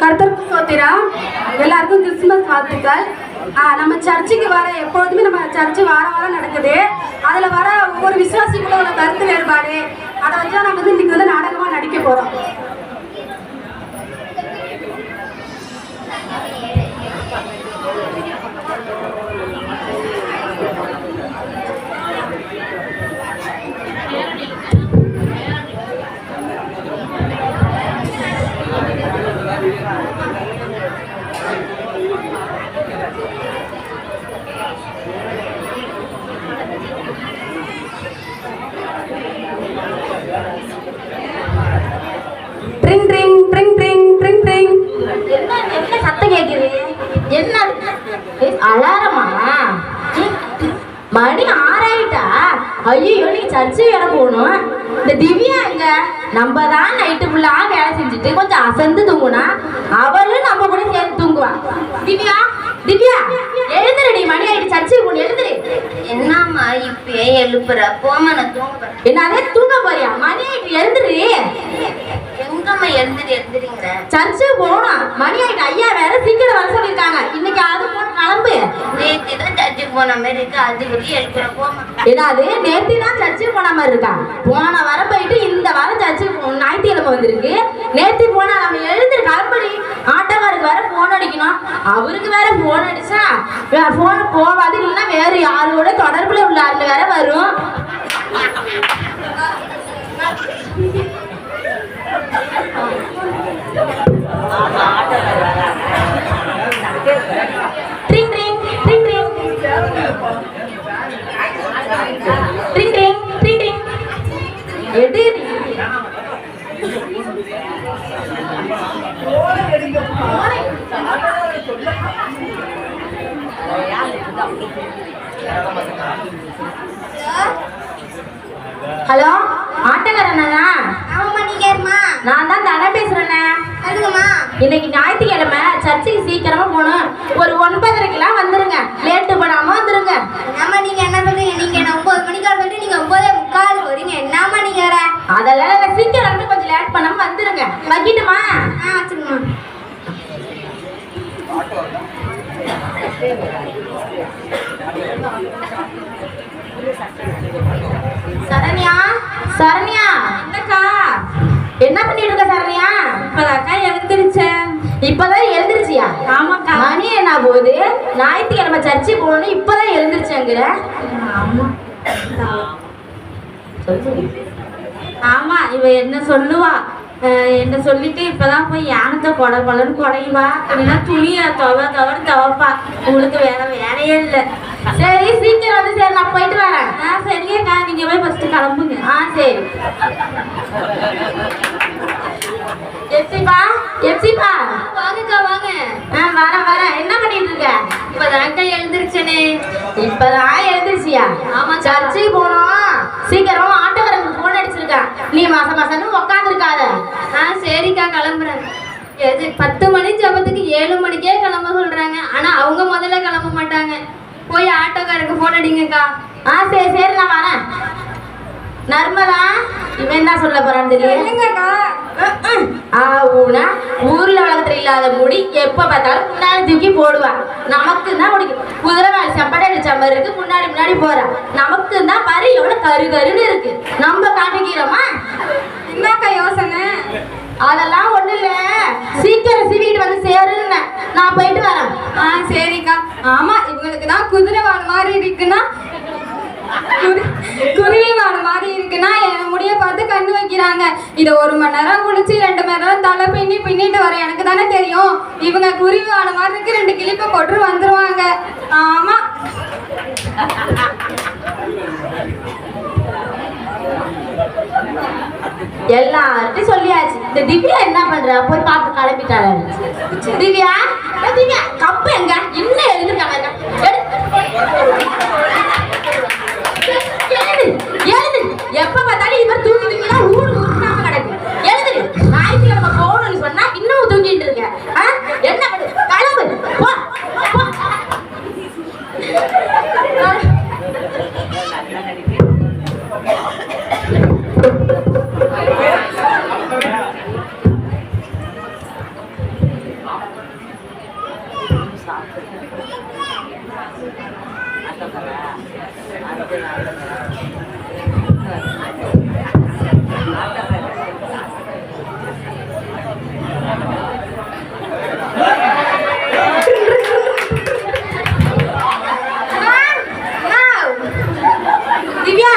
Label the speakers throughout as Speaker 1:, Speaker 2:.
Speaker 1: கர்த்தருக்கு ஸ்தோத்திரம். எல்லாருக்கும் கிறிஸ்துமஸ் வாழ்த்துக்கள். நம்ம சர்ச்சுக்கு வர எப்பொழுதுமே நம்ம சர்ச்சு வாரம் நடக்குது. அதில் வர ஒவ்வொரு விசுவாசிகளோட கருத்து வேறுபாடு அதை வச்சு நம்ம வந்து இன்னைக்கு வந்து நாடகமாக நடிக்க போகிறோம்.
Speaker 2: அலாரமா? மணி 6 ஆயிட்டா? ஐயோ, நீ சர்ச்சு வேலை போகணும். இந்த திவ்யா எங்க? நம்ம தான் நைட்டு ஃபுல்லா வேலை செஞ்சுட்டு கொஞ்சம் அசந்து தூங்குனா அவளும் நம்ம கூட சேர்ந்து தூங்குவா. திவ்யா திவ்யா எழுந்துருடி, மணி ஆயிட்டு, சர்ச்சுக்கு போகணும், எழுந்துரு.
Speaker 3: என்னம்மா இப்பயே எழுப்புற? போமா, நான் தூங்குறேன்.
Speaker 2: என்னதே தூங்க போறியா? மணி ஆயிட்டு, எழுந்துரு.
Speaker 3: எங்கம்மா எழுந்துறீங்க?
Speaker 2: சர்ச்சுக்கு போகணும், மணி ஆயிட்டு. ஐயா வேற சீக்கிரம் வர சொல்லியிருக்காங்க. இன்னைக்கு அது போன கிளம்பு.
Speaker 3: நேற்று தான் சர்ச்சுக்கு போன மாதிரி இருக்கு, அது வரையும் எழுப்புற. போமா.
Speaker 2: ஏதாவது நேற்று தான் சர்ச்சுக்கு போன மாதிரி இருக்கா? போன வாரம் போயிட்டு இந்த வாரம் சர்ச்சுக்கு ஞாயிற்றுக்கிழமை வந்திருக்கு. நேற்று போனா நம்ம எழுந்து கிளம்படி. ஆட்டோக்காருக்கு வேற போன் அடிக்கணும். அவருக்கு வேற போன் அடிச்சா போன் போவாது, இல்லைன்னா வேற யாரோட தொடர்புல உள்ள ஆள் வேற வரும். Drink drink drink drink drink drink drink drink. எடு. ஹலோ, ஆட்டோக்காரண்ணா?
Speaker 3: ஆமாம்மா, நீங்க யாருமா?
Speaker 2: நான் தான் தன பேசுறேண்ணே.
Speaker 3: அதுக்குமா
Speaker 2: இன்னைக்கு ஞாயிற்றுக்கிழமை சர்ச்சுக்கு சீக்கிரமா போகணும். ஒரு 9:30க்கெல்லாம் வந்துருங்க, லேட்டு பண்ணாம வந்துருங்க.
Speaker 3: என்னம்மா நீங்க என்ன சொல்றீங்க? நீங்க 9 மணிக்கு சொல்லிட்டு நீங்க 9:45 வரீங்க. என்னம்மா நீங்க வேற?
Speaker 2: அதெல்லாம் சீக்கிரம் வந்து கொஞ்சம் லேட் பண்ணாம வந்துருங்க. வைக்கிட்டுமா?
Speaker 3: வச்சுருமா.
Speaker 2: சரண்யா சரண்யா, என்னக்கா என்ன பண்ணிட்டு இருக்க சரண்யா?
Speaker 1: இப்பதாக்கா எழுந்திருச்சேன்.
Speaker 2: இப்பதான் எழுந்திருச்சியா?
Speaker 1: ஆமாக்கா.
Speaker 2: மணி என்ன போகுது? ஞாயிற்றுக்கிழமை சர்ச்சு போகணும், இப்பதான் எழுந்திருச்சேங்கிற.
Speaker 1: ஆமா, இவ என்ன சொல்லுவா, என்ன சொல்லிட்டு இப்பதான் போய் யானத்தை கொடன்னு குடையுவா. இல்லைன்னா துணியை துவைப்பா. உங்களுக்கு வேற வேலையே இல்லை.
Speaker 2: சரி, சீக்கிரம் வந்து சரி, நான் போயிட்டு வரேன்.
Speaker 1: சரியாக்கா, நீங்க போய் ஃபர்ஸ்ட் கிளம்புங்க.
Speaker 2: சரி. எப்சிப்பா எப்சிப்பா,
Speaker 3: வாங்கக்கா வாங்க.
Speaker 2: வரேன். என்ன பண்ணிட்டு இருக்க?
Speaker 3: இப்பதான்க்கா எழுந்திருச்சேனே.
Speaker 2: இப்பதான் எழுந்திருச்சியா?
Speaker 3: ஆமா,
Speaker 2: சர்ச்சுக்கு போனோம். சீக்கிரம் ஆட்டோக்காரங்களுக்கு போன் அடிச்சிருக்கேன். நீ மாசம் உட்காந்து இருக்காத.
Speaker 3: சரிக்கா, கிளம்புறேன். 10 மணி ஜபத்துக்கு 7 மணிக்கே கிளம்ப சொல்றாங்க. ஆனா அவங்க முதல்ல கிளம்ப மாட்டாங்க. போய் ஆட்டோக்காரருக்கு போன் அடிங்கக்கா.
Speaker 2: சரி, நான் வரேன். நர்மதா, இவன் என்ன சொல்ல போறான்னு தெரியல. ஊர்ல வளர்த்துல இல்லாத முடி எப்ப பார்த்தாலும் முன்னாடி தூக்கி போடுவா. நமக்கு தான் முடிக்கும். குதிரை மேல செம்படை சம்பர் இருக்கு, முன்னாடி போறா. நமக்கு தான் பாரு எவ்வளவு கருன்னு இருக்கு. நம்ம காட்டிக்கிறோமா?
Speaker 1: என்னக்கா யோசனை?
Speaker 2: அதெல்லாம் ஒண்ணு இல்ல, சீக்கிரம் சீவிட்டு வந்து சேருன்னு. நான் போயிட்டு வரேன்.
Speaker 1: சரிக்கா. ஆமா, இவங்களுக்கு தான் குதிரை வாழ மாதிரி இருக்குன்னா குருவி வாழ மாதிரி இருக்குன்னா என் முடிய பார்த்து கண்ணு வைக்கிறாங்க. இதை 1 மணி நேரம் குளிச்சு 2 மணி நேரம் தலை பின்னிட்டு வர எனக்கு தானே தெரியும். இவங்க குருவி வாழ மாதிரி இருக்கு, 2 கிளிப்பை கொட்டு வந்துருவாங்க. ஆமா,
Speaker 2: எல்லார்ட்டும் சொல்லியாச்சு. இந்த திவ்யா என்ன பண்றா? போய் பார்த்து கிளம்பிட்டாள. திவ்யா கப்பு எங்க? இன்னும் எழுதிருக்காங்க. எப்ப பார்த்தாலும் இவர் தூங்கிட்டீங்கன்னா ஊடு ஊருக்காம கிடக்கு. எழுதுரு. ஞாயிற்றுக்கிழமை போகணும்னு சொன்னா இன்னும் தூங்கிட்டு இருக்க. என்ன பண்ணு? கிளம்பு, போ. திவ்யா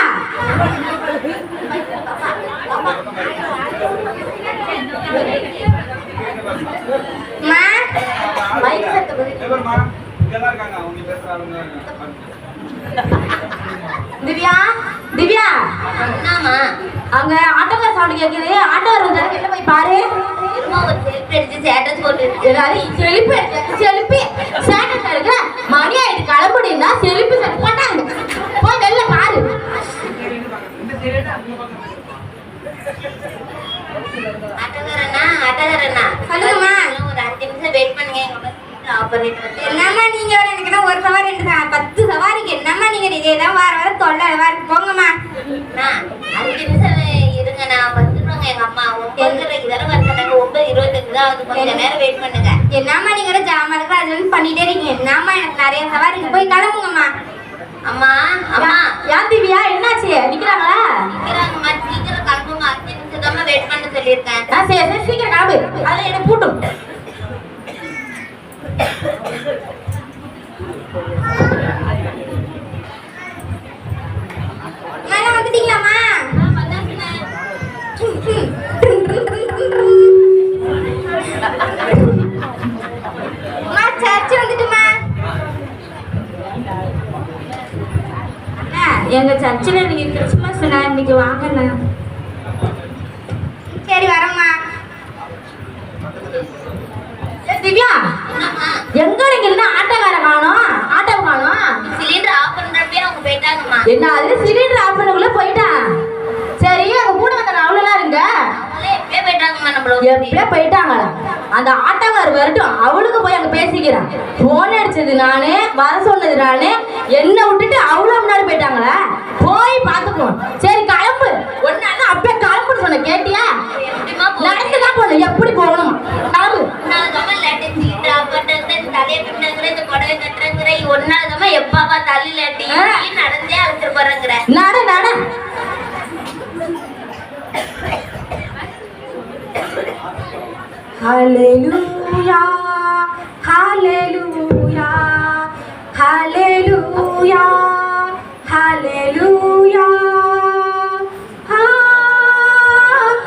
Speaker 2: திவ்யா திவ்யா
Speaker 3: என்னம்மா
Speaker 2: அங்க ஆட்டோக்கார சவுண்ட் கேக்குது ஆட்டோக்கார வந்து வெளில போய் பாரு
Speaker 3: சும்மா ஒரு செல்ஃபி அடிச்சு ஸ்டேட்டஸ் போட்டு
Speaker 2: எல்லாரும் செல்ஃபி ஸ்டேட்டஸ் எடுக்க மணி ஆயிட்டு கிளம்புடினா செல்ஃபி செட் பண்ணாங்க போய் வெளில பாரு
Speaker 3: ஆட்டோக்காரண்ணா
Speaker 1: சொல்லுங்கம்மா.
Speaker 3: ஒரு 5 நிமிஷம் வெயிட் பண்ணுங்க எங்க பஸ் ஆஃப் பண்ணிட்டு வந்து
Speaker 1: என்னம்மா நீங்க எனக்கு என்ன ஒரு சவாரி 10 சவாரிக்கு என்னம்மா நீங்க இதேதான் வார தொல்லை இருக்கு போங்கம்மா.
Speaker 3: அண்ணா, 5 நிமிஷம் இருங்க நான் வந்துடுவாங்க எங்க அம்மா 9:30 தானே வர சொன்னாங்க 9:25 தான் ஆகுது கொஞ்சம் நேரம் வெயிட் பண்ணுங்க
Speaker 1: என்னம்மா நீங்க ஒரு ஜாமானுக்கு அது வந்து பண்ணிட்டே இருக்கீங்க என்னம்மா எனக்கு நிறைய சவாரிக்கு போய் கிளம்புங்கம்மா.
Speaker 3: அம்மா அம்மா
Speaker 2: யார் திவ்யா என்னாச்சு நிக்கிறாங்களா
Speaker 3: நிக்கிறாங்கம்மா சீக்கிரம் கிளம்புங்க 5 நிமிஷம் தான் வெயிட் பண்ண சொல்லியிருக்கேன்
Speaker 2: சரி சரி சீக்கிரம் கிளம்பு அதுல என்ன பூட்டும்
Speaker 1: மேல வந்துட்டீங்களாம்மா? அம்மா சர்ச்சு வந்துட்டுமா.
Speaker 2: எங்க சர்ச்சில் நீங்க கிறிஸ்துமஸ் இன்னைக்கு வாங்கண்ணா
Speaker 1: சரி வரம்மா.
Speaker 2: திவ்யா எங்க நீங்க என்ன ஆட்டோக்கார காணோம் ஆட்டோ காணோம்
Speaker 3: சிலிண்டர் ஆஃப் பண்றப்பே அவங்க போயிட்டாங்கம்மா
Speaker 2: என்ன அது சிலிண்டர் ஆஃப் பண்ணக்குள்ள போயிட்டான் சரி அவங்க கூட வந்த அவ்வளோலாம் இருங்க
Speaker 3: அவங்களே எப்பயே போயிட்டாங்கம்மா நம்மளோட
Speaker 2: எப்படியே போயிட்டாங்களா அந்த ஆட்டோக்கார் வரட்டும் அவளுக்கு போய் அங்க பேசிக்கிறான் போன் அடிச்சது நானு வர சொன்னது நானு என்ன விட்டுட்டு அவ்வளவு முன்னாடி போயிட்டாங்களா போய் பாத்துக்குவோம் சரி கிளம்பு ஒன்னால அப்பயே கிளம்புன்னு சொன்ன கேட்டியா
Speaker 3: எப்படிமா
Speaker 2: நடந்துதான் போகணும் எப்படி போகணும் கிளம்பு
Speaker 3: சிலிண்டர் ஆஃப் பண்றது தலையை பின்னாங்கிற இந்த புடவை கட்டுறங்கிற ஒன்னாலதாம்மா எப்பாப்பா தள்ளி இல்லாட்டி நடந்தே அழைச்சிட்டு போறேங்கிற
Speaker 2: நட நட ஹalleluya ஹalleluya ஹalleluya ஹalleluya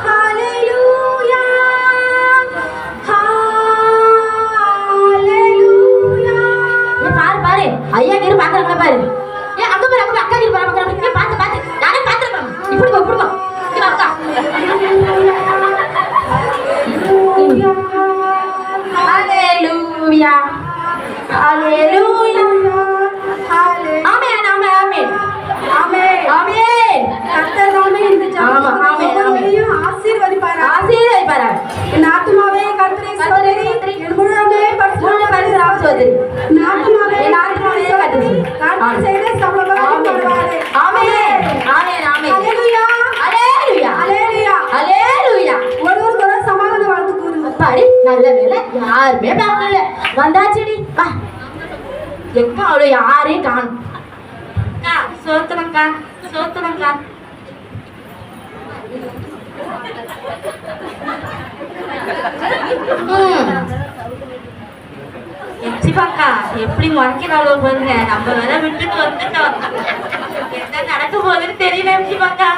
Speaker 2: ஹalleluya ஹalleluya பாரு பாரு ஐயா கிட்ட பாக்குறாங்க பாரு ஏ அங்க பாரு அக்கா கிட்ட பாக்குறாங்க பாத்து பாத்து நானே பாத்துறேன் இப்படி போ இங்க அக்கா Hallelujah. Hallelujah. Amen. Amen. Amen. Amen. Amen.
Speaker 1: கர்த்தர் தாமே இந்த
Speaker 2: ஆமா, ஆமென், ஆமென்.
Speaker 1: ஆசீர்வதிப்பாரா.
Speaker 2: ஆசீர்வதிப்பாரா.
Speaker 1: என் ஆத்துமாவே கர்த்தரை ஸ்தோத்திரி. என் முழுமே பரிசுத்தராம்
Speaker 2: சோதரி.
Speaker 1: என் ஆத்துமாவே
Speaker 2: என் ஆத்துமாவே கர்த்தரை ஸ்தோத்திரி.
Speaker 1: கர்த்தர் செய்த சகலமும் பரவாதே.
Speaker 2: ஆமென். ஆமென். ஆமென்.
Speaker 1: ஹalleluya.
Speaker 2: ஹalleluya.
Speaker 1: ஹalleluya.
Speaker 2: ஹalleluya.
Speaker 1: ஒருவருக்கொரு சமாதான வாழ்த்து கூறுங்க.
Speaker 2: பாடி நல்ல வேலை யாருமே பார்க்கல வந்தாச்சுடி வா எங்க அவளை யாரையும் காணும் அக்கா சோத்துறக்கா சோத்துறக்கா எச்சிபாக்கா எப்படி முறைக்கிறாளோ பாருங்க நம்ம வேற விட்டுட்டு வந்துட்டோம் என்ன நடக்க போகுதுன்னு தெரியல எச்சிபாக்கா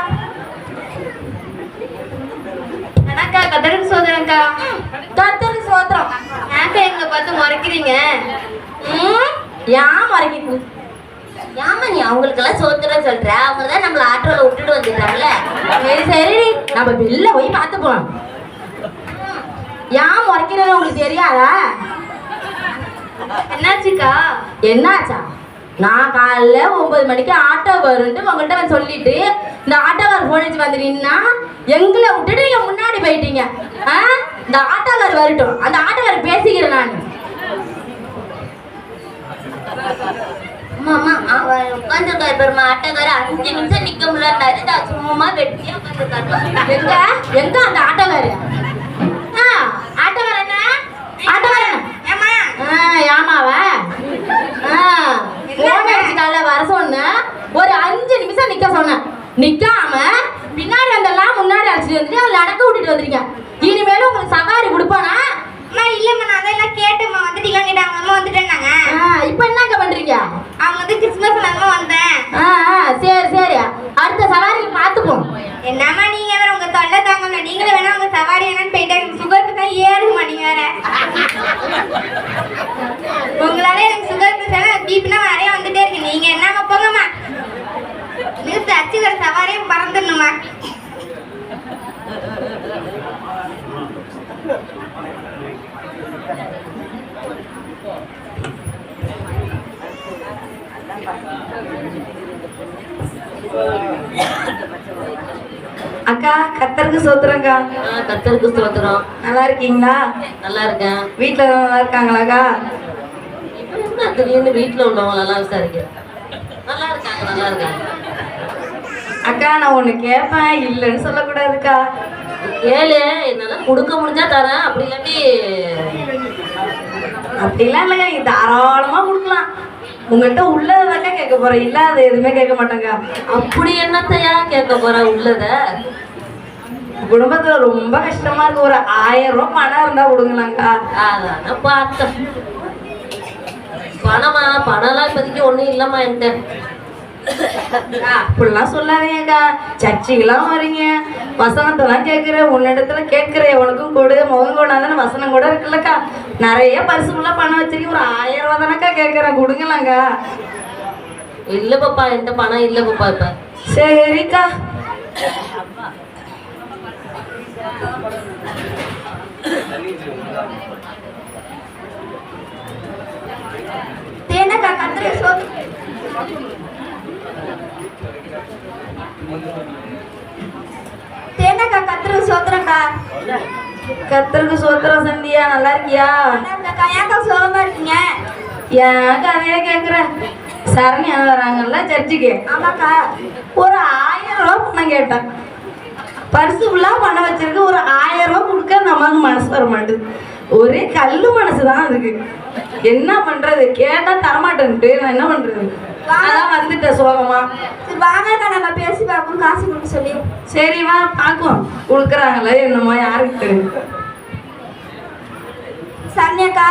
Speaker 2: அக்கா கதருக்கு சோதரக்கா கத்தருக்கு சோத்திரம்
Speaker 3: ஏங்க எங்களை பார்த்து முறைக்கிறீங்க
Speaker 2: ஏன் முறைக்கிட்டு
Speaker 3: ஏமா நீ அவங்களுக்கெல்லாம் சோத்துற சொல்ற அவங்க தான் நம்மள ஆட்டோல விட்டுட்டு வந்துட்டாங்கல்ல
Speaker 2: சரி சரி நம்ம வெளில போய் பார்த்துப்போம் ஏன் முறைக்கிறது உங்களுக்கு தெரியாதா
Speaker 3: என்னாச்சுக்கா
Speaker 2: என்னாச்சா நான் காலைல 9 மணிக்கு ஆட்டோ வரும்ட்டு உங்கள்கிட்ட வந்து சொல்லிட்டு இந்த ஆட்டோக்கார் போன் அடிச்சு வந்து நின்னா எங்களை விட்டுட்டு நீங்க முன்னாடி போயிட்டீங்க இந்த ஆட்டோக்கார் வரட்டும் அந்த ஆட்டோக்கார் பேசிக்கிறேன் நான்
Speaker 3: மாமா அவன் உட்காந்துருக்காரு பெருமா ஆட்டோக்கார 5 நிமிஷம் நிக்க முடியல சும்மா வெட்டியா உட்காந்துருக்காரு
Speaker 2: எங்க எங்க அந்த ஆட்டோக்காரு ஆட்டோக்கார என்ன ஆட்டோக்கார நிக்காம பின்னாடி வந்தெல்லாம் முன்னாடி அழைச்சிட்டு வந்துட்டு அவளை அடக்க விட்டுட்டு வந்திருக்கேன். இனிமேலும் உங்களுக்கு சவாரி கொடுப்பானா?
Speaker 3: அம்மா இல்லம்மா நான் அதெல்லாம் கேட்டேம்மா வந்துட்டீங்களான்னு கேட்டாங்க. அம்மா வந்துட்டேன்னாங்க.
Speaker 2: இப்போ என்னங்க பண்றீங்க?
Speaker 3: அவங்க வந்து கிறிஸ்மஸ் நாங்க வந்தேன்.
Speaker 2: சரி சரி, அடுத்த சவாரிக்கு பார்த்துப்போம்.
Speaker 3: என்னம்மா நீங்க வேற உங்க தொல்லை தாங்கல. நீங்களே வேணா உங்க சவாரி என்னன்னு போயிட்டு எனக்கு சுகர் தான் ஏறுமா நீங்க வேற. உங்களால எனக்கு சுகர் பிரச்சனை பிபினா நிறைய வந்துட்டே இருக்கு. நீங்க என்னம்மா போங்கம்மா. நிறுத்து அச்சுக்கிற சவாரியும் பறந்துடணுமா.
Speaker 1: அக்கா கத்தருக்கு சோத்துறங்கா.
Speaker 2: கத்தருக்கு சோத்துறோம்.
Speaker 1: நல்லா இருக்கீங்களா?
Speaker 2: நல்லா இருக்கேன்.
Speaker 1: வீட்டுல நல்லா இருக்காங்களாக்கா?
Speaker 2: என்ன திடீர்னு வீட்டுல உள்ளவங்க நல்லா விசாரிக்கிறேன். நல்லா இருக்காங்க நல்லா இருக்காங்க.
Speaker 1: அக்கா நான் ஒண்ணு கேட்பேன், இல்லைன்னு சொல்லக்கூடாதுக்கா.
Speaker 2: கேளு, என்னால கொடுக்க முடிஞ்சா தரேன். அப்படி இல்லாட்டி
Speaker 1: அப்படிலாம் இல்லைங்க, நீங்க தாராளமா கொடுக்கலாம். உங்கள்கிட்ட உள்ளதாக்கா கேட்க போறேன், இல்லாத எதுவுமே கேட்க மாட்டேங்க.
Speaker 2: அப்படி என்னத்தையா கேட்க போற? உள்ளத
Speaker 1: குடும்பத்துல ரொம்ப கஷ்டமா இருக்கு, ஒரு 1000 ரூபாய் பணம் இருந்தா கொடுங்களாக்கா.
Speaker 2: அதான பார்த்தேன். பணம்லாம் இப்போதைக்கு ஒண்ணும் இல்லம்மா என்கிட்ட.
Speaker 1: அப்படிலாம் சொல்லாதீங்கக்கா. சர்ச்சைக்கெல்லாம் வரீங்க, வசனத்தெல்லாம் கேட்குற, உன்னிடத்துல கேட்குற எவனுக்கும் கொடு முகம் கொண்டாதான வசனம் கூட இருக்குல்லக்கா. நிறைய பரிசுக்குள்ள பணம் வச்சிருக்கீங்க, ஒரு 1000 ரூபா தானக்கா கேட்குறேன், கொடுங்களாக்கா.
Speaker 2: இல்ல பாப்பா, என்கிட்ட பணம் இல்ல பாப்பா இப்ப.
Speaker 1: சரிக்கா.
Speaker 3: தேனக்கா கத்திரி சோத்து தேனக்கா கத்திரி சோத்துறக்கா.
Speaker 1: கத்தருக்கு சோத்திரம். சந்தியா நல்லா இருக்கியா?
Speaker 3: ஏக்கா சோகமா இருக்கீங்க?
Speaker 1: ஏன் கதையா கேட்குற? சரண்யா வராங்கல்ல சர்ச்சுக்கு.
Speaker 3: ஆமாக்கா.
Speaker 1: ஒரு 1000 ரூபா பணம் கேட்டேன், பரிசு ஃபுல்லாக பணம் வச்சிருக்கு. ஒரு 1000 ரூபா கொடுக்க நமக்கு மனசு வர மாட்டேது. ஒரே கல்லு மனசு தான் அதுக்கு. என்ன பண்றது? கேட்டா தரமாட்டேன்ட்டு நான் என்ன பண்றது? அதான் வந்துட்டேன் சோகமா.
Speaker 3: சரி வாங்கக்கா நம்ம பேசி பார்ப்போம், காசு கொடுக்க சொல்லி.
Speaker 1: சரி வா பார்க்குவோம், கொடுக்குறாங்களே என்னமோ யாருக்கு தெரியும்.
Speaker 3: சரண்யாக்கா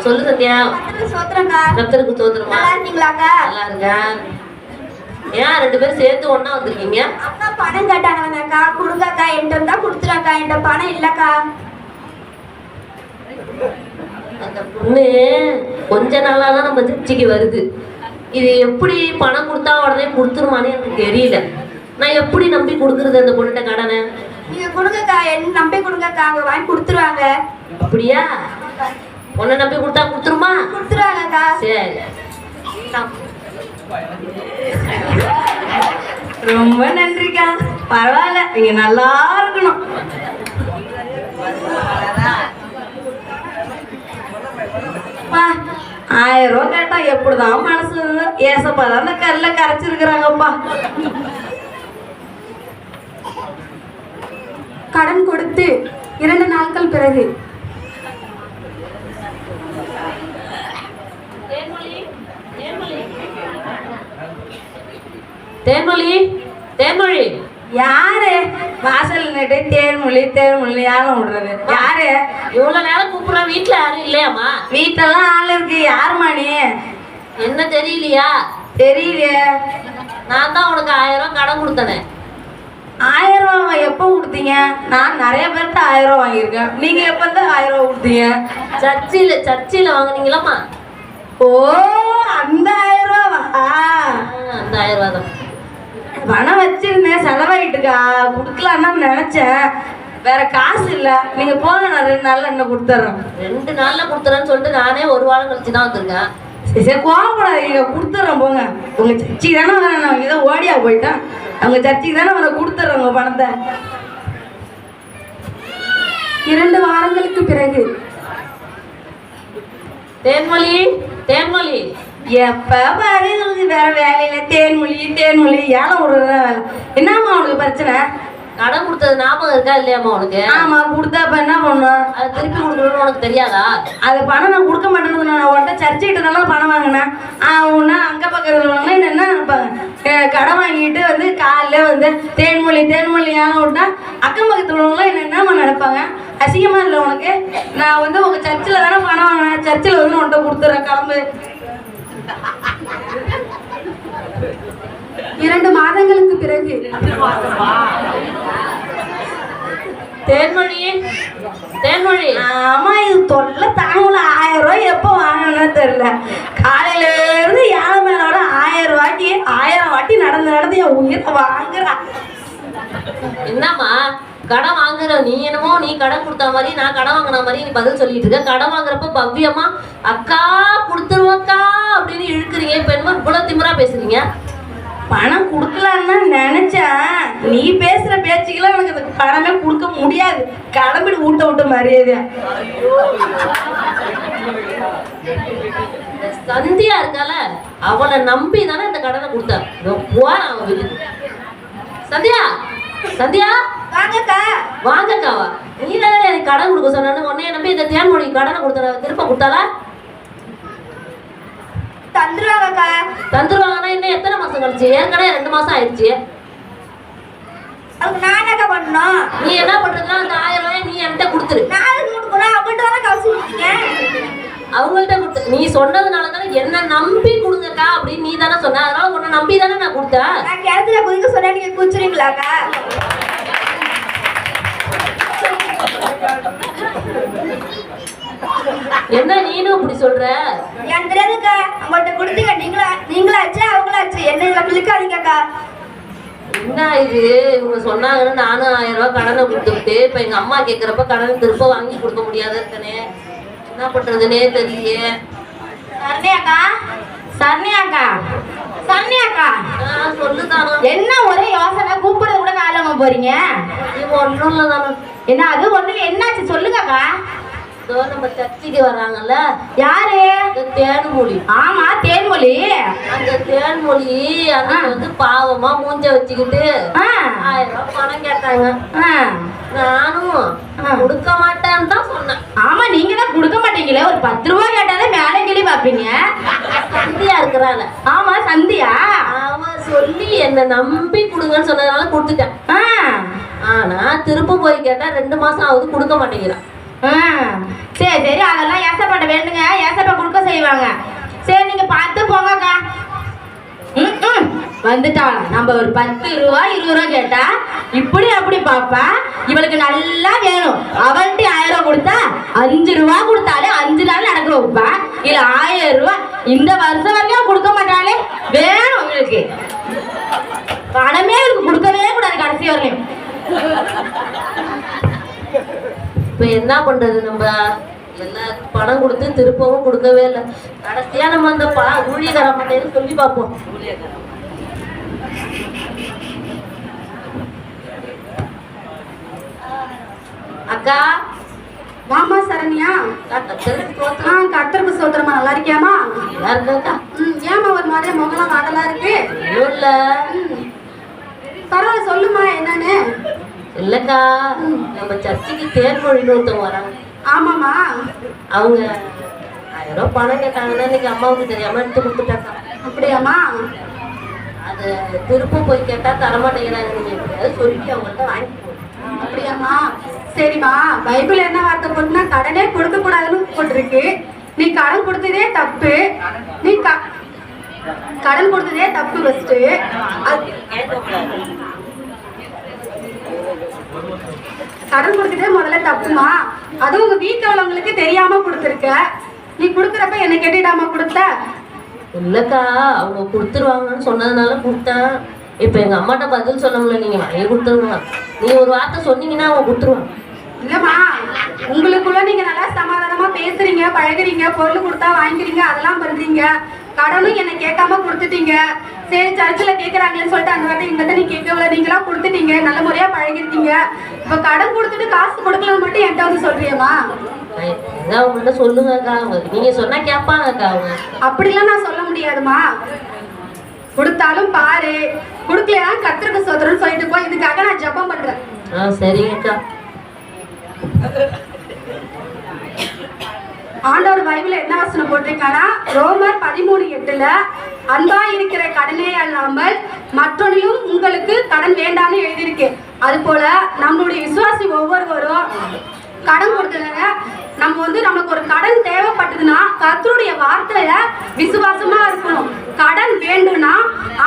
Speaker 2: சொல்லு சத்யா.
Speaker 3: கத்திரி சோத்துறக்கா.
Speaker 2: கத்தருக்கு சோத்துறமா.
Speaker 3: நல்லா இருக்கீங்களாக்கா?
Speaker 2: நல்லா இருக்கேன். ஏன் 2 பேரும் சேர்த்து ஒண்ணா வந்திருக்கீங்க?
Speaker 3: அக்கா பணம் கேட்டாங்கக்கா, கொடுங்கக்கா. என்கிட்ட இருந்தா கொடுத்துறாக்கா, என்கிட்ட பணம் இல்லக்கா.
Speaker 2: அந்த பொண்ணு கொஞ்ச நாளா தான் நம்ம சர்ச்சைக்கு வருது. இது எப்படி பணம் கொடுத்தா உடனே கொடுத்துருமான்னு எனக்கு தெரியல. நான் எப்படி நம்பி கொடுக்குறது அந்த பொண்ணுகிட்ட கடனை?
Speaker 3: நீங்க கொடுங்கக்கா, என்ன நம்பி கொடுங்கக்கா, அவங்க வாங்கி கொடுத்துருவாங்க.
Speaker 2: அப்படியா? பொண்ணை நம்பி கொடுத்தா கொடுத்துருமா?
Speaker 3: கொடுத்துருவாங்கக்கா.
Speaker 2: சரி.
Speaker 1: ரொம்ப நன்றிக்கா. பரவாயில்ல, நீங்க நல்லா இருக்கணும். பா 1000 ரூபா கேட்டா எப்படிதான் மனசு ஏசப்பாதான் அந்த கல்ல கரைச்சிருக்கிறாங்கப்பா.
Speaker 3: கடன் கொடுத்து 2 நாட்கள் பிறகு
Speaker 2: தேன்மொழி தேன்மொழி.
Speaker 1: யாரு வாசல் நின்று தேன்மொழி தேன்மொழி யாரும் விடுறது? யாரு
Speaker 2: இவ்வளவு நேரம் கூப்பிடுற? வீட்டுல யாரும் இல்லையாமா?
Speaker 1: வீட்டெல்லாம் ஆள் இருக்கு. யாருமா நீ?
Speaker 2: என்ன தெரியலையா?
Speaker 1: தெரியலையே.
Speaker 2: நான் தான் உனக்கு 1000 ரூபாய் கடன் கொடுத்தனே.
Speaker 1: 1000 ரூபா எப்போ கொடுத்தீங்க? நான் நிறைய பேர்கிட்ட 1000 ரூபா வாங்கியிருக்கேன். நீங்க எப்போ தான் 1000 ரூபா கொடுத்தீங்க?
Speaker 2: சர்ச்சில வாங்கினீங்களாமா?
Speaker 1: ஓ அந்த 1000 ரூபாவா?
Speaker 2: அந்த 1000 ரூபா தான்.
Speaker 1: பணம் வச்சிருந்தேன், செலவாயிட்டுக்கா. கொடுக்கலான்னு நினைச்சேன், வேற காசு இல்லை. நீங்க போங்க, நான் 2 நாள்ல என்ன கொடுத்துட்றேன்.
Speaker 2: 2 நாள்ல கொடுத்துறேன்னு சொல்லிட்டு நானே 1 வாரம் கழிச்சு தான் வந்திருக்கேன்.
Speaker 1: சரி சரி கோவப்படாதீங்க, கொடுத்துட்றேன் போங்க. உங்க சர்ச்சைக்கு தானே வரேன், நான் ஏதோ ஓடியா போயிட்டேன். அவங்க சர்ச்சைக்கு தானே வர, கொடுத்துட்றேன் உங்க பணத்தை.
Speaker 3: 2 வாரங்களுக்கு பிறகு
Speaker 2: தேன்மொழி தேன்மொழி.
Speaker 1: எப்ப பாரு வேற வேலையில தேன்மொழி தேன்மொழி ஏலம் விடுறதுதான் வேலை. என்னம்மா உனக்கு பிரச்சனை?
Speaker 2: கடன் கொடுத்தது ஞாபகம் இருக்கா இல்லையாம்மா உனக்கு?
Speaker 1: ஆமா கொடுத்தா இப்ப என்ன பண்ணும்?
Speaker 2: அதை திருப்பி கொடுக்கணும்னு உனக்கு தெரியாதா?
Speaker 1: அது பணம் நான் கொடுக்க மாட்டேன்னு நான் உன்கிட்ட சர்ச்சைக்கிட்டனால பணம் வாங்கினேன். உன்னா அங்க பக்கத்துல வாங்கினா என்ன நினைப்பாங்க?
Speaker 2: கடன் வாங்கிட்டு வந்து காலைல வந்து தேன்மொழி தேன்மொழியான விட்டா அக்கம் பக்கத்தில் உள்ளவங்களாம் என்னம்மா நினைப்பாங்க? அசிங்கமா இல்லை உனக்கு? நான் வந்து உங்க சர்ச்சில் தானே பணம் வாங்கினேன், சர்ச்சில் வந்து உன்கிட்ட கொடுத்துட்றேன், கிளம்பு.
Speaker 1: 2 மாதங்களுக்கு பிறகு
Speaker 2: தேன்மொழி தேன்மொழி, ஆமா இது தொல்லை தாங்கல. 1000 ரூபாய் எப்போ வாங்கினே தெரியல. காலையில இருந்து யானை மேலோட 1000 வாட்டி நடந்து என் உயிரை வாங்குறா.
Speaker 4: என்னம்மா கடன் வாங்குற நீ என்னமோ நீ கடன் கொடுத்த மாதிரி நான் கடன் வாங்கின மாதிரி நீ பதில் சொல்லிட்டு இருக்க. கடன் வாங்குறப்ப பவ்யமா அக்கா கொடுத்துருவக்கா அப்படின்னு இழுக்கிறீங்க. இப்ப என்னமோ இவ்வளவு திமிரா பேசுறீங்க.
Speaker 2: பணம் கொடுக்கலான்னு நினைச்சேன். நீ பேசுற பேச்சுக்கெல்லாம் எனக்கு அதுக்கு பணமே கொடுக்க முடியாது. கிளம்பிடு ஊட்ட விட்ட மரியாதையா.
Speaker 4: சந்தியா இருக்கால அவளை நம்பி தானே இந்த கடனை கொடுத்தா. போறான் அவன் வீட்டுக்கு. சந்தியா சந்தியா
Speaker 2: வாங்கக்கா.
Speaker 4: வாங்கக்காவா? நீ தானே எனக்கு கடன் கொடுக்க சொன்னு உன்னைய நம்பி இந்த தேன்மொழி கடனை கொடுத்த திருப்ப கொடுத்தாளா?
Speaker 2: தந்துருவாங்கக்கா.
Speaker 4: தந்துருவாங்கன்னா இன்னும் எத்தனை மாசம் கழிச்சு? ஏற்கனவே 2 மாசம் ஆயிடுச்சு.
Speaker 2: அதுக்கு நான் என்னக்கா பண்ணணும்?
Speaker 4: நீ என்ன பண்றதுன்னா அந்த 1000 ரூபாய் நீ என்கிட்ட கொடுத்துரு.
Speaker 2: நான் கொடுக்கணும் அவங்கள்ட்ட தானே காசு கொடுத்தீங்க.
Speaker 4: அவங்கள்ட்ட கொடுத்து நீ சொன்னதுனால தானே என்ன நம்பி கொடுங்கக்கா அப்படின்னு நீ தானே சொன்ன. அதனால உன்னை நம்பி தானே நான் கொடுத்தேன்.
Speaker 2: நான் கிணத்துல குதிக்க சொன்னா நீங்க குதிச்சுறீங்களாக்கா?
Speaker 4: என்ன நீனும் இப்படி சொல்ற?
Speaker 2: என் தெரியாதுக்கா. அவங்கள்ட்ட கொடுத்தீங்க. நீங்களாச்சு அவங்களாச்சு. என்ன இதுல பிள்ளைக்காதீங்கக்கா.
Speaker 4: என்ன இது இவங்க சொன்னாங்கன்னு நானும் 1000 ரூபாய் கடனை கொடுத்துட்டு இப்ப எங்க அம்மா கேட்கறப்ப கடனை திருப்ப வாங்கி கொடுக்க முடியாது இருக்கனே. என்ன பண்றதுன்னே தெரியலையே.
Speaker 2: சரணியாக்கா சரணியாக்கா சரணியாக்கா
Speaker 4: சொல்லுதானோ?
Speaker 2: என்ன ஒரே யோசனை? கூப்பிடுறது கூட காலாம போறீங்க.
Speaker 4: இவங்க ஒன்றும் இல்லை தானே.
Speaker 2: என்ன அது ஒண்ணு என்னாச்சு சொல்லுங்கக்கா.
Speaker 4: நம்ம சர்ச்சைக்கு வர்றாங்கல்ல
Speaker 2: யாரு?
Speaker 4: தேன்மொழி.
Speaker 2: ஆமா தேன்மொழி.
Speaker 4: அந்த தேன்மொழி அன்னைக்கு வந்து பாவமா மூஞ்ச வச்சுக்கிட்டு 1000 ரூபாய் பணம் கேட்டாங்க. நானும் கொடுக்க மாட்டேன்னு தான் சொன்னேன்.
Speaker 2: ஆமா நீங்க தான் கொடுக்க மாட்டீங்களே. ஒரு 10 ரூபாய் கேட்டாலே மேலே கிளி பாப்பீங்க.
Speaker 4: சந்தியா இருக்கிறாள்.
Speaker 2: ஆமா சந்தியா.
Speaker 4: அவன் சொல்லி என்ன நம்பி கொடுங்கன்னு சொன்னதுனால கொடுத்துட்டேன். ஆனா திரும்ப போய் கேட்டா 2 மாசம் ஆகுது கொடுக்க மாட்டேங்கிறான்.
Speaker 2: சரி சரி அதெல்லாம் ஏசப்பாட்ட வேண்டுங்க. ஏசப்பா கொடுக்க செய்வாங்க. சரி நீங்க பார்த்து போங்கக்கா. வந்துட்டாளா? நம்ம ஒரு 10 ரூபாய் 20 ரூபாய் கேட்டா இப்படி அப்படி பாப்பா. இவளுக்கு நல்லா வேணும். அவள்கிட்ட 1000 ரூபாய் கொடுத்தா 5 ரூபாய் கொடுத்தாலே 5 நாள் நடக்க வைப்பா. இல்ல 1000 ரூபாய் இந்த வருஷம் வரைக்கும் கொடுக்க மாட்டாளே. வேணும் இவளுக்கு பணமே இவளுக்கு கொடுக்கவே கூடாது கடைசி வரையும்.
Speaker 4: இப்ப என்ன பண்றது? நம்ம எல்லாருக்கும் பணம் கொடுத்து திருப்பவும் கொடுக்கவே இல்லை. கடைசியா நம்ம அந்த ஊழியக்கார மாட்டேன்னு சொல்லி பார்ப்போம். அக்கா
Speaker 1: வாமா சரண்யா. கர்த்தருக்கு சோத்திரமா. நல்லா இருக்கியாமா?
Speaker 4: இருக்கா?
Speaker 1: ஏமா ஒரு மாதிரி முகலாம் வாடலா இருக்கு?
Speaker 4: இல்ல
Speaker 1: பரவாயில்ல சொல்லுமா என்னன்னு.
Speaker 4: இல்லக்கா நம்ம சர்ச்சைக்கு தேன்மொழின்னு ஒருத்தவங்க வராங்க.
Speaker 1: ஆமாமா.
Speaker 4: அவங்க 1000 ரூபாய் பணம் கேட்டாங்கன்னா இன்னைக்கு அம்மாவுக்கு தெரியாம எடுத்து கொடுத்துட்டாங்க.
Speaker 1: அப்படியாமா?
Speaker 4: அது திருப்ப போய் கேட்டா தரமாட்டேங்கிறாங்க. நீங்க எப்படியாவது சொல்லிட்டு அவங்கள்ட்ட வாங்கி போகணும்.
Speaker 1: அப்படியாமா? சரிம்மா. பைபிள் என்ன வார்த்தை போட்டுனா கடனே கொடுக்க கூடாதுன்னு போட்டிருக்கு. நீ கடன் கொடுத்ததே தப்பு. நீ கடன் கொடுத்ததே தப்பு. ஃபர்ஸ்ட் கடன் கொடுத்ததே முதல்ல தப்புமா. அதுவும் உங்க வீட்டுல உள்ளவங்களுக்கு தெரியாம கொடுத்துருக்க. நீ கொடுக்குறப்ப என்ன கேட்டுடாம கொடுத்த?
Speaker 4: இல்லக்கா அவங்க கொடுத்துருவாங்கன்னு சொன்னதுனால கொடுத்தேன். இப்ப எங்க அம்மாட்ட பதில் சொல்ல முடியல. நீங்க வாங்கி கொடுத்துருங்க. நீங்க ஒரு வார்த்தை சொன்னீங்கன்னா அவங்க கொடுத்துருவாங்க.
Speaker 1: இல்லம்மா உங்களுக்குள்ள நீங்க நல்லா சமாதானமா பேசுறீங்க, பழகுறீங்க, பொருள் கொடுத்தா வாங்கிக்கிறீங்க, அதெல்லாம் பண்றீங்க. கடனும் என்ன கேட்காம கொடுத்துட்டீங்க. சரி சர்ச்சில் கேட்கறாங்களேன்னு சொல்லிட்டு அந்த வாட்டி எங்கிட்ட நீ கேட்கல. நீங்களா கொடுத்துட்டீங்க, நல்ல முறையா பழகிருக்கீங்க. இப்ப கடன் கொடுத்துட்டு காசு கொடுக்கலன்னு மட்டும் என்கிட்ட வந்து சொல்றியம்மா?
Speaker 4: அவங்கள்ட்ட சொல்லுங்கக்கா. நீங்க சொன்னா கேட்பாங்கக்கா அவங்க.
Speaker 1: அப்படிலாம் நான் சொல்ல முடியாதுமா. கொடுத்தாலும் பாரு, கொடுக்கலையா கர்த்தருக்கு சோத்திரம்னு சொல்லிட்டு போய். இதுக்காக நான் ஜெபம் பண்றேன்.
Speaker 4: சரிங்கக்கா.
Speaker 1: ஆண்டவர் பைபிள்ல என்ன வசனம் போட்டிருக்கானா, ரோமர் 13:8 அன்பா இருக்கிற கடனே அல்லாமல் மற்றொன்றையும் உங்களுக்கு கடன் வேண்டாம்னு எழுதியிருக்கு. அது போல நம்மளுடைய விசுவாசி ஒவ்வொருவரும் கடன் கொடுத்துருங்க. நம்ம வந்து நமக்கு ஒரு கடன் தேவைப்பட்டதுன்னா கர்த்தருடைய வார்த்தையில விசுவாசமா இருக்கணும். கடன் வேண்டும்னா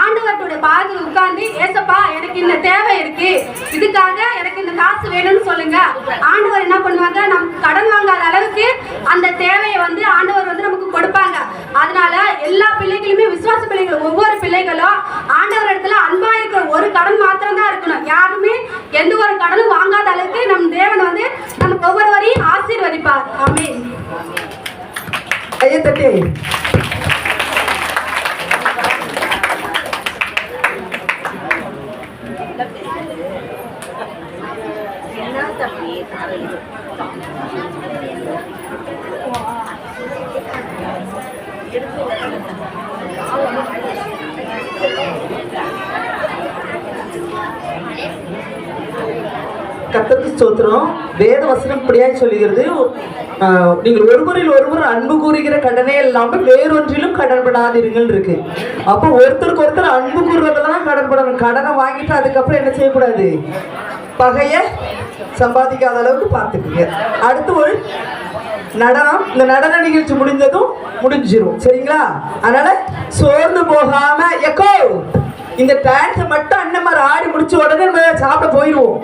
Speaker 1: ஆண்டவருடைய பாதத்தில் உட்கார்ந்து, ஏசப்பா எனக்கு இந்த தேவை இருக்கு, இதுக்காக எனக்கு இந்த காசு வேணும்னு சொல்லுங்க. ஆண்டவர் என்ன பண்ணுவாங்க, நமக்கு கடன் வாங்காத அளவுக்கு அந்த தேவையை வந்து ஆண்டவர் வந்து நமக்கு கொடுப்பாங்க. அதனால எல்லா பிள்ளைகளுமே, விசுவாச பிள்ளைகள் ஒவ்வொரு பிள்ளைகளும் ஆண்டவர் இடத்துல அன்பா இருக்கிற ஒரு கடன் மாத்திரம் தான் இருக்கணும். யாருமே எந்த ஒரு கடனும் வாங்காத அளவுக்கு நம் தேவன் வந்து நமக்கு ஒவ்வொருவரையும் ஆசீர்வதிப்பார். ஆமென்.
Speaker 5: ஐயத்தட்டி கர்த்தருக்கு ஸ்தோத்திரம். வேத வசனம் இப்படியாய் சொல்லுகிறது, நீங்கள் ஒருவரில் ஒருவர் அன்பு கூறுகிற கடனே இல்லாமல் வேறொன்றிலும் கடன்படாதீர்கள் இருக்கு. அப்போ ஒருத்தருக்கு ஒருத்தர் அன்பு கூறுறதுலாம் கடன்படணும். கடனை வாங்கிட்டு அதுக்கப்புறம் என்ன செய்யக்கூடாது, பகைய சம்பாதிக்காத அளவுக்கு பார்த்துக்குங்க. அடுத்து ஒரு நடனம். இந்த நடன நிகழ்ச்சி முடிஞ்சதும் முடிஞ்சிரும், சரிங்களா? அதனால சோர்ந்து போகாம எக்கோ இந்த டான்ஸை மட்டும் அண்ணன் மாதிரி ஆடி முடிச்ச உடனே நம்ம சாப்பிட போயிடுவோம்.